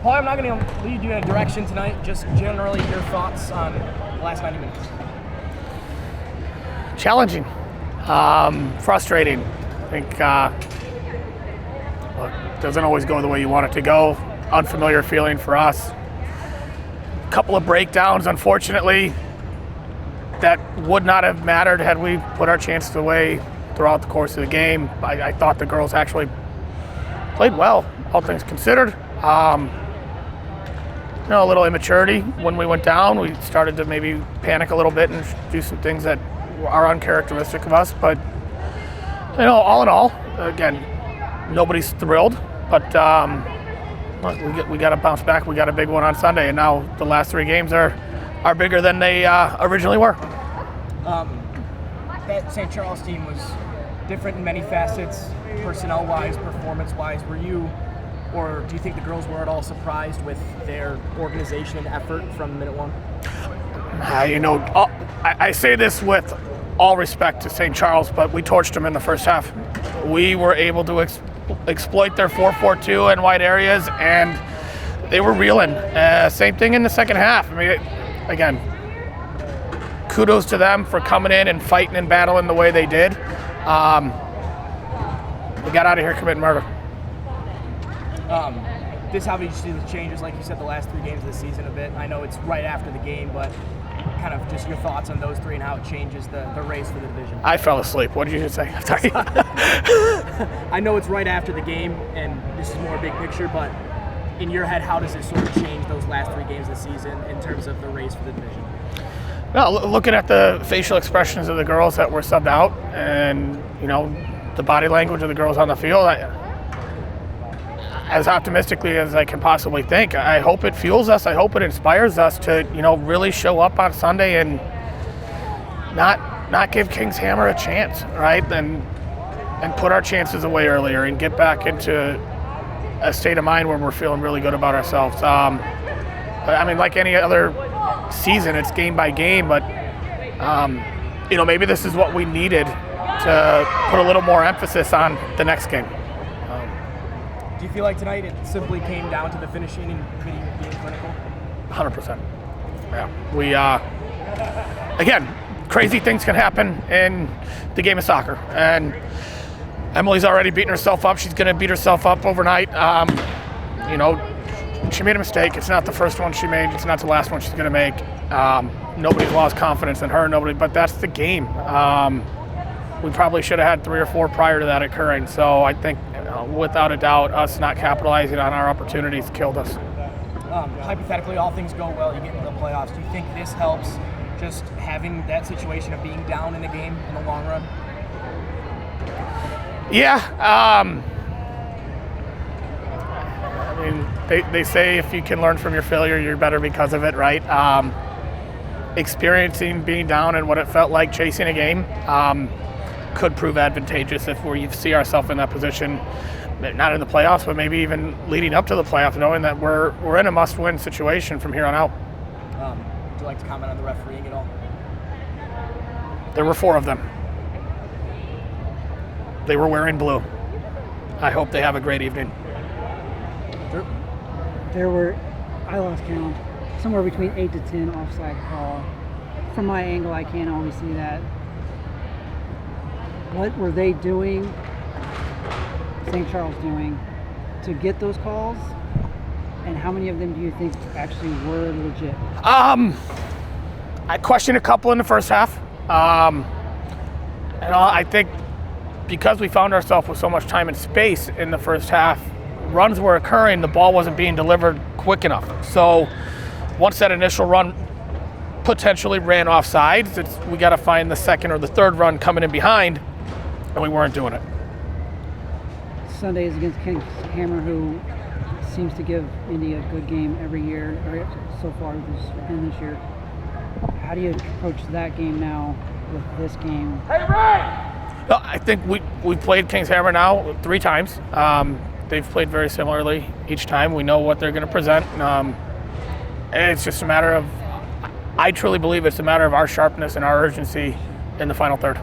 Paul, I'm not going to lead you in a direction tonight. Just generally your thoughts on the last 90 minutes. Challenging, frustrating. I think it doesn't always go the way you want it to go. Unfamiliar feeling for us. A couple of breakdowns, unfortunately, that would not have mattered had we put our chances away throughout the course of the game. I thought the girls actually played well, all things considered. A little immaturity when we went down. We started to maybe panic a little bit and do some things that are uncharacteristic of us. But, all in all, again, nobody's thrilled. But we got to bounce back. We got a big one on Sunday, and now the last 3 games are bigger than they originally were. That St. Charles team was different in many facets, personnel-wise, performance-wise. Were you, or do you think the girls were at all surprised with their organization and effort from minute one? I say this with all respect to St. Charles, but we torched them in the first half. We were able to exploit their 4-4-2 in wide areas, and they were reeling. Same thing in the second half. I mean, again, kudos to them for coming in and fighting and battling the way they did. We got out of here committing murder. This obviously changes, like you said, the last 3 games of the season a bit. I know it's right after the game, but kind of just your thoughts on those 3 and how it changes the race for the division. I fell asleep. What did you just say? Sorry. I know it's right after the game, and this is more big picture, but in your head, how does it sort of change those last 3 games of the season in terms of the race for the division? Well, looking at the facial expressions of the girls that were subbed out and, the body language of the girls on the field, as optimistically as I can possibly think, I hope it fuels us. I hope it inspires us to, really show up on Sunday and not give Kings Hammer a chance, right? And put our chances away earlier and get back into a state of mind where we're feeling really good about ourselves. Like any other season, it's game by game, but maybe this is what we needed to put a little more emphasis on the next game. Do you feel like tonight it simply came down to the finishing and being clinical? 100%. Yeah. We, again, crazy things can happen in the game of soccer. And Emily's already beating herself up. She's going to beat herself up overnight. She made a mistake. It's not the first one she made. It's not the last one she's going to make. Nobody's lost confidence in her. But that's the game. We probably should have had 3 or 4 prior to that occurring. So I think, without a doubt, us not capitalizing on our opportunities killed us. Hypothetically, all things go well, you get into the playoffs. Do you think this helps, just having that situation of being down in a game in the long run? Yeah. They say if you can learn from your failure, you're better because of it, right? Experiencing being down and what it felt like chasing a game could prove advantageous if we see ourselves in that position, not in the playoffs, but maybe even leading up to the playoffs, knowing that we're in a must-win situation from here on out. Would you like to comment on the refereeing at all? There were 4 of them. They were wearing blue. I hope they have a great evening. There were, I lost count, somewhere between 8 to 10 offside call. From my angle, I can't always see that. What were they doing, St. Charles doing, to get those calls? And how many of them do you think actually were legit? I questioned a couple in the first half. I think because we found ourselves with so much time and space in the first half, runs were occurring, the ball wasn't being delivered quick enough. So once that initial run potentially ran off sides, we got to find the second or the third run coming in behind, and we weren't doing it. Sunday is against Kings Hammer, who seems to give Indy a good game every year, or so far this year. How do you approach that game now with this game? Hey, Ray! Well, I think we played Kings Hammer now 3 times. They've played very similarly each time. We know what they're going to present. And it's just a matter of, I truly believe it's a matter of our sharpness and our urgency in the final third.